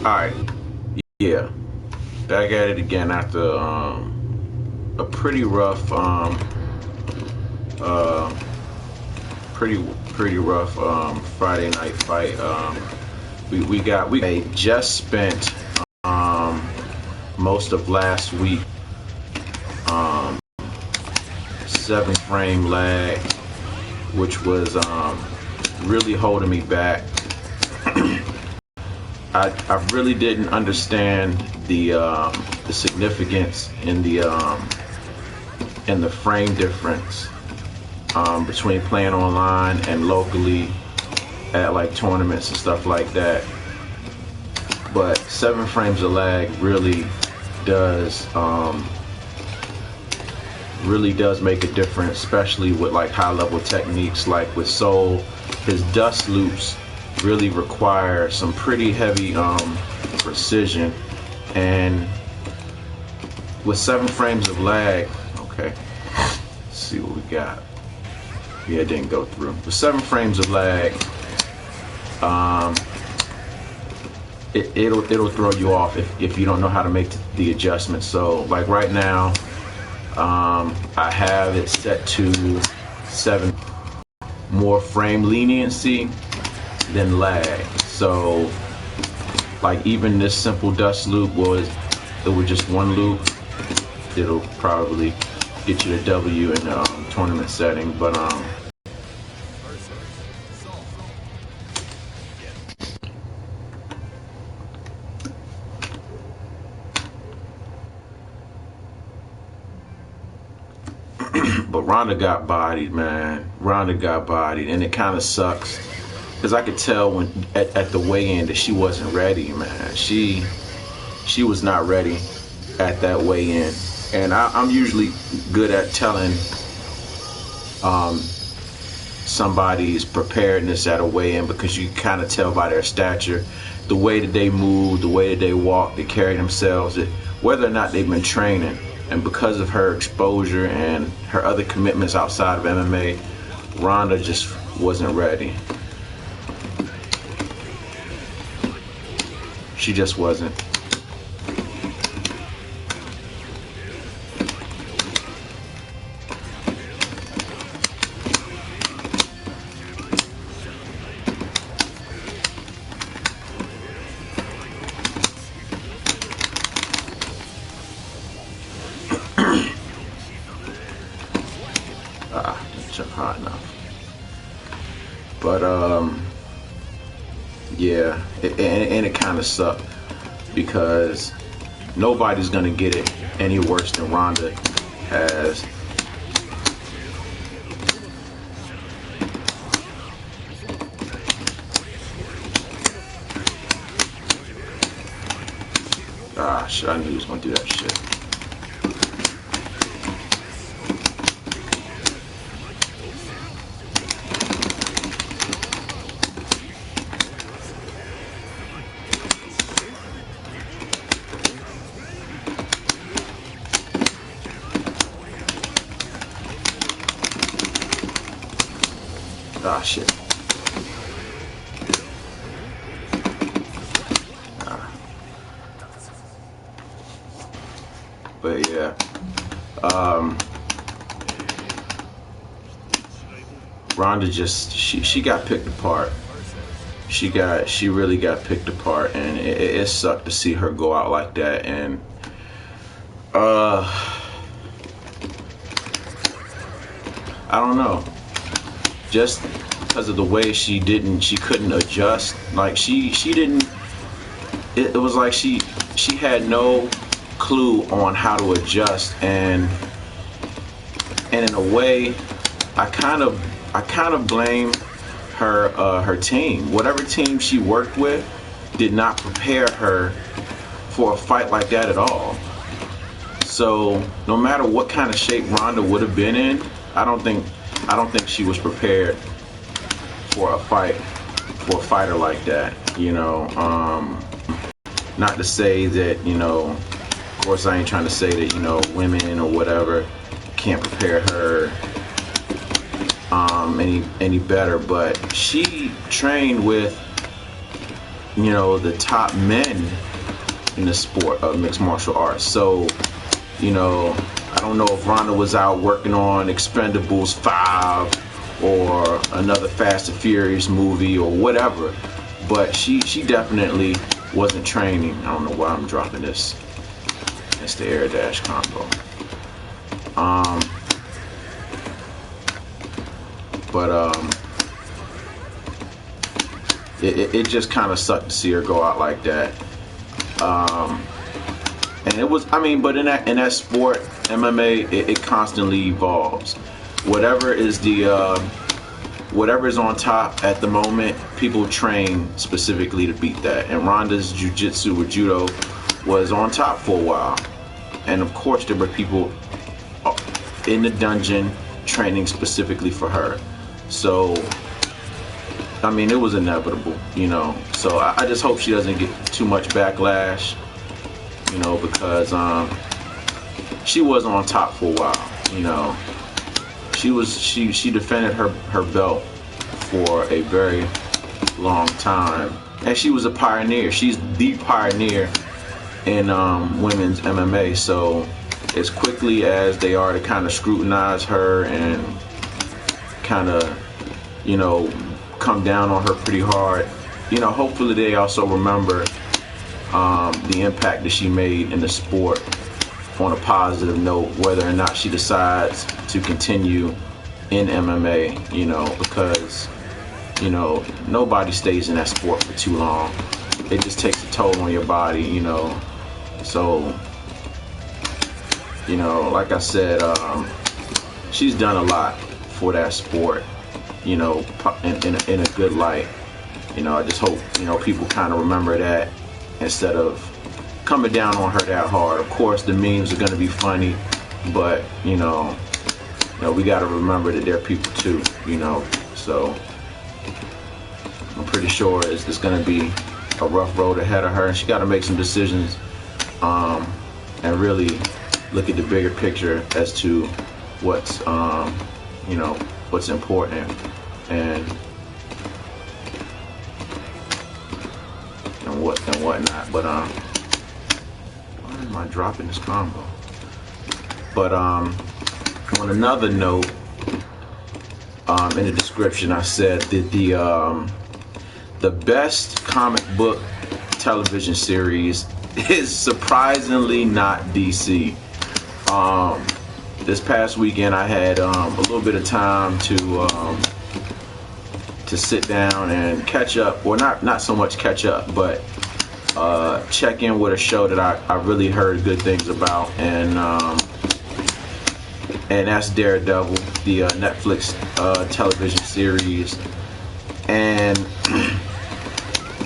Alright, yeah. Back at it again after a pretty rough uh pretty rough Friday night fight. We just spent um most of last week um 7 frame lag, which was really holding me back. I really didn't understand the significance in the frame difference between playing online and locally at like tournaments and stuff like that. But 7 frames of lag does really does make a difference, especially with like high level techniques like with Soul. His dust loops really require some pretty heavy precision, and with 7 frames of lag, okay, let's see what we got. Yeah, it didn't go through. With 7 frames of lag, it'll throw you off if you don't know how to make the adjustments. So like right now, I have it set to 7 more frame leniency than lag. So like even this simple dust loop was just 1 loop. It'll probably get you the W in the tournament setting, but but Rhonda got bodied, man. Rhonda got bodied, and it kind of sucks because I could tell when at the weigh-in that she wasn't ready, man. She was not ready at that weigh-in, and I'm usually good at telling somebody's preparedness at a weigh-in because you kind of tell by their stature, the way that they move, the way that they walk, they carry themselves, whether or not they've been training. And because of her exposure and her other commitments outside of MMA, Rhonda just wasn't ready. She just wasn't. Didn't jump high enough. But yeah, and it kind of sucked because nobody's gonna get it any worse than Rhonda has. Ah, shit, I knew he was gonna do that shit. Ah, shit. But yeah, Rhonda just she got picked apart. She really got picked apart, and it sucked to see her go out like that. And I don't know, just because of the way she couldn't adjust. Like she didn't. It was like she had no clue on how to adjust, and in a way, I kind of blame her team. Whatever team she worked with did not prepare her for a fight like that at all. So no matter what kind of shape Rhonda would have been in, I don't think she was prepared for a fighter like that. You know, not to say that, you know, of course I ain't trying to say that, you know, women or whatever can't prepare her any better, but she trained with the top men in the sport of mixed martial arts. So, I don't know if Rhonda was out working on Expendables 5 or another Fast and Furious movie or whatever, but she definitely wasn't training. I don't know why I'm dropping this. It's the air dash combo. It just kind of sucked to see her go out like that. And it was, but in that sport, MMA, it constantly evolves. Whatever is on top at the moment, people train specifically to beat that. And Rhonda's jiu-jitsu or judo was on top for a while. And of course, there were people in the dungeon training specifically for her. So, it was inevitable, So I just hope she doesn't get too much backlash, because she was on top for a while, She defended her belt for a very long time, and she was a pioneer. She's the pioneer in women's MMA. So as quickly as they are to kind of scrutinize her and kind of, come down on her pretty hard, hopefully they also remember the impact that she made in the sport on a positive note, whether or not she decides to continue in MMA, because, nobody stays in that sport for too long. It just takes a toll on your body, So, like I said, she's done a lot for that sport, in a good light. I just hope, people kind of remember that instead of coming down on her that hard. Of course, the memes are going to be funny, but, we got to remember that they're people too, So I'm pretty sure it's going to be a rough road ahead of her, and she got to make some decisions and really look at the bigger picture as to what's what's important and whatnot. But why am I dropping this combo? But on another note, in the description I said that the best comic book television series is surprisingly not DC. This past weekend I had a little bit of time to sit down and catch up, or not so much catch up, but check in with a show that I really heard good things about, and that's Daredevil, the Netflix television series. And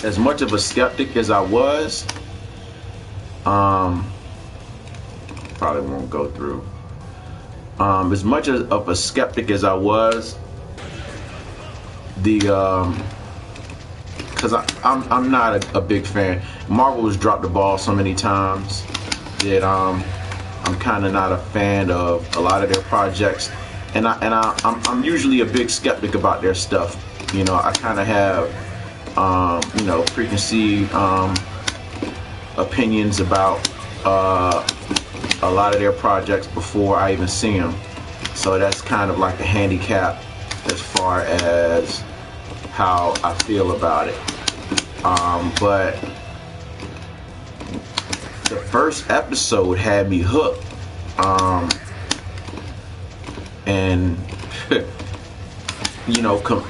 as much of a skeptic as I was, probably won't go through. As much of a skeptic as I was, because I'm not a big fan. Marvel has dropped the ball so many times that I'm kind of not a fan of a lot of their projects, and I'm usually a big skeptic about their stuff. I kind of have preconceived opinions about a lot of their projects before I even see them. So that's kind of like a handicap as far as how I feel about it. But the first episode had me hooked. And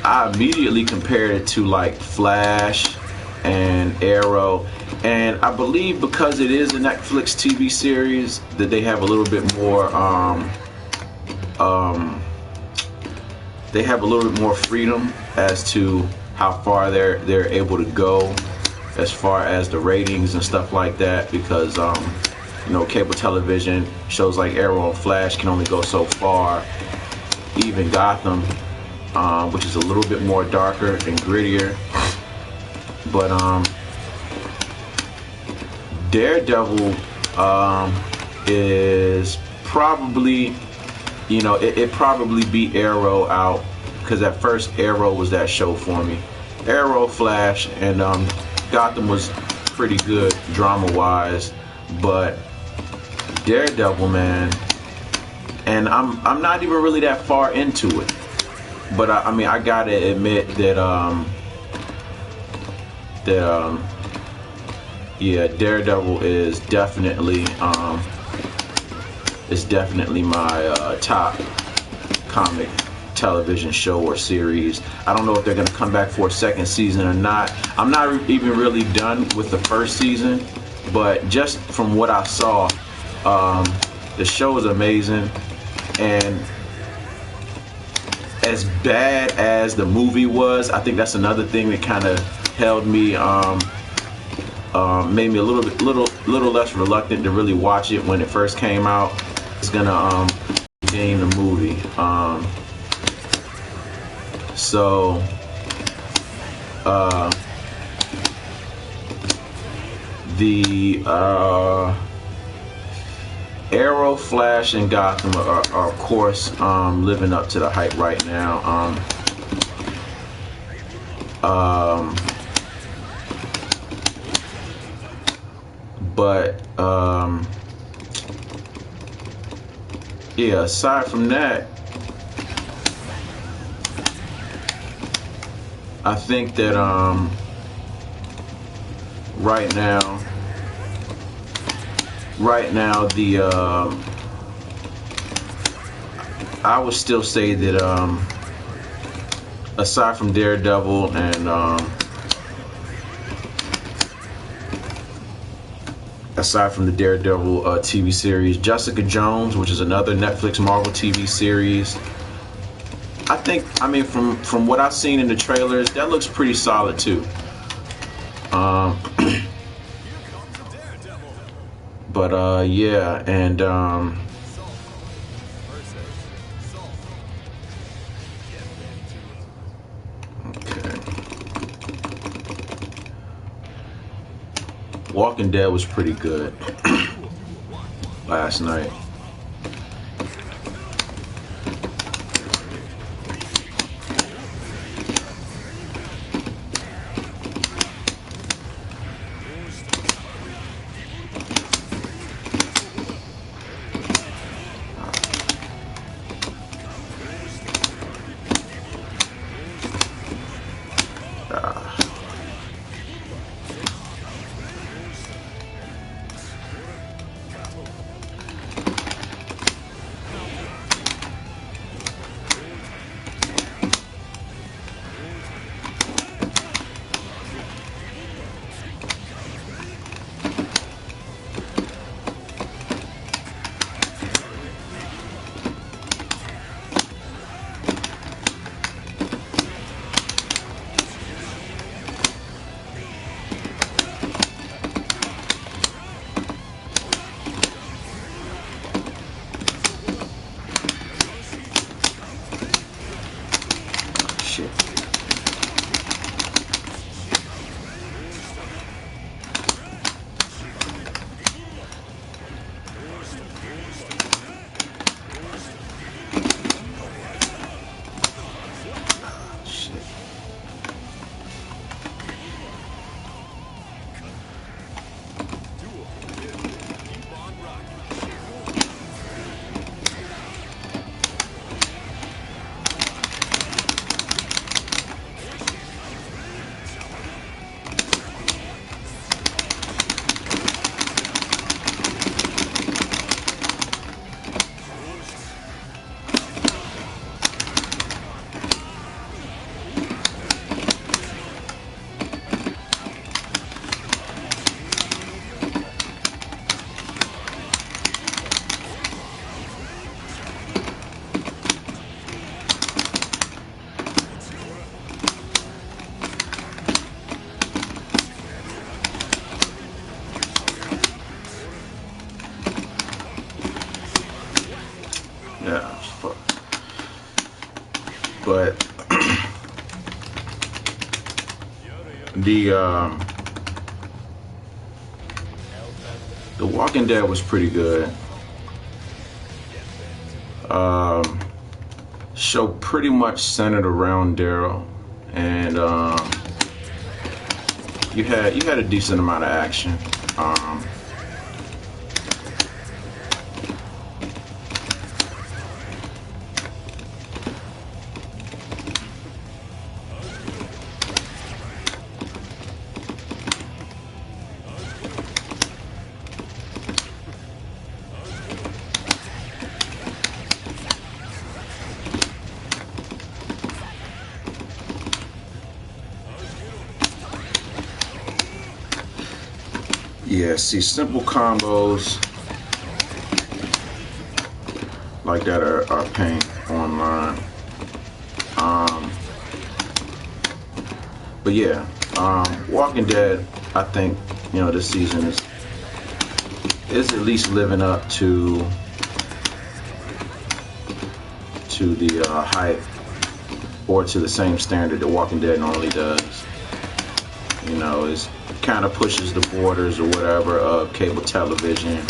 I immediately compared it to like Flash and Arrow, and I believe because it is a Netflix TV series that they have a little bit more freedom as to how far they're able to go as far as the ratings and stuff like that, because cable television shows like Arrow and Flash can only go so far. Even Gotham, which is a little bit more darker and grittier, but Daredevil is probably, it probably beat Arrow out, because at first Arrow was that show for me. Arrow, Flash, and Gotham was pretty good drama-wise, but Daredevil, man, and I'm not even really that far into it, but I mean, I gotta admit that yeah, Daredevil is definitely my top comic television show or series. I don't know if they're gonna come back for a second season or not. I'm not even really done with the first season, but just from what I saw, the show is amazing. And as bad as the movie was, I think that's another thing that kind of held me, made me a little less reluctant to really watch it when it first came out. It's gonna gain the movie. So the Arrow, Flash, and Gotham are of course living up to the hype right now. But yeah, aside from that, I think that right now the I would still say that aside from Daredevil and aside from the Daredevil TV series, Jessica Jones, which is another Netflix Marvel TV series, I mean from what I've seen in the trailers, that looks pretty solid too. But yeah, and okay. Walking Dead was pretty good last night. Shit. Yeah, fuck. But the Walking Dead was pretty good. Show pretty much centered around Daryl, and you had a decent amount of action. Um, yeah, see, simple combos like that are pain online. Um, but yeah, Walking Dead, I think, this season is at least living up to the hype, or to the same standard that Walking Dead normally does. It kind of pushes the borders or whatever of cable television,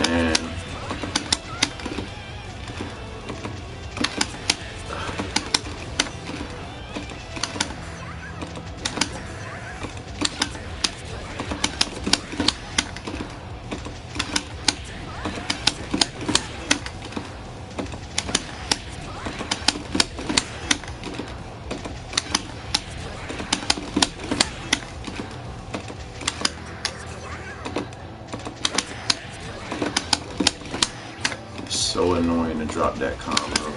and so annoying to drop that combo.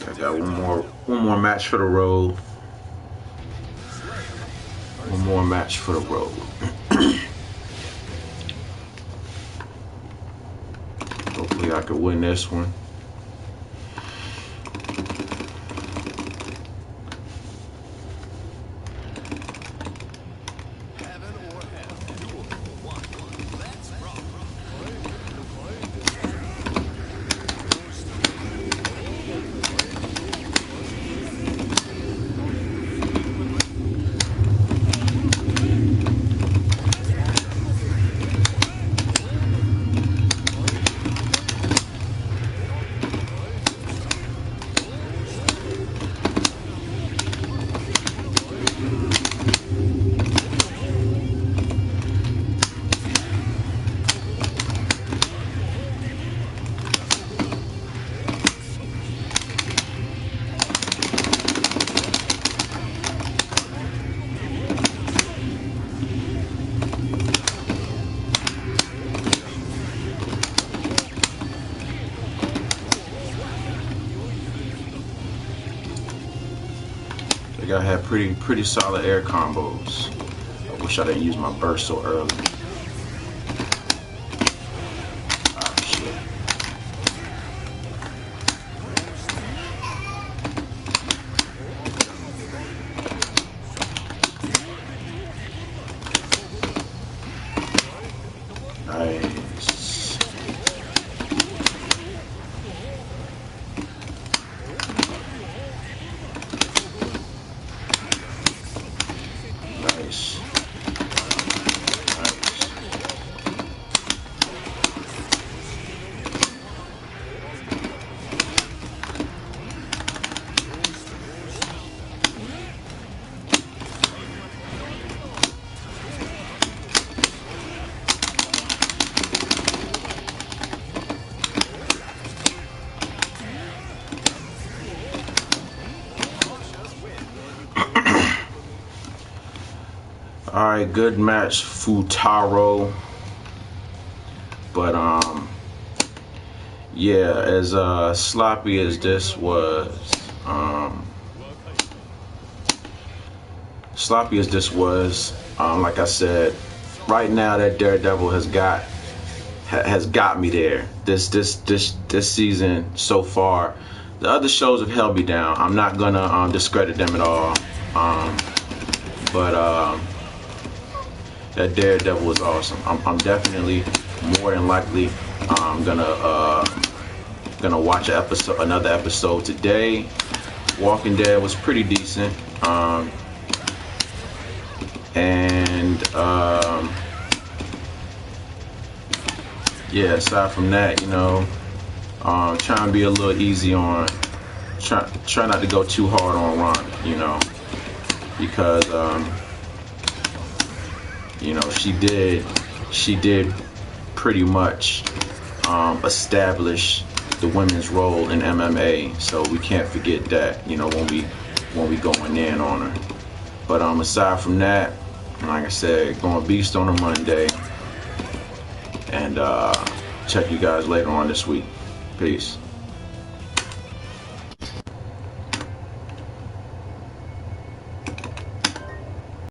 I got one more match for the road. One more match for the road. Hopefully I could win this one. They gotta have pretty solid air combos. I wish I didn't use my burst so early. Ah, shit. Nice. Nice. Alright, good match, Futaro. But yeah, as sloppy as this was, like I said, right now that Daredevil has got me there. This season so far. The other shows have held me down. I'm not gonna discredit them at all. But that Daredevil was awesome. I'm definitely more than likely gonna watch another episode today. Walking Dead was pretty decent. Yeah, aside from that, you know, trying to be a little easy on, try not to go too hard on Rhonda, you know, because you know, she did pretty much establish the women's role in MMA, so we can't forget that, you know, when we going in on her. But aside from that, like I said, going beast on a Monday, and check you guys later on this week. Peace.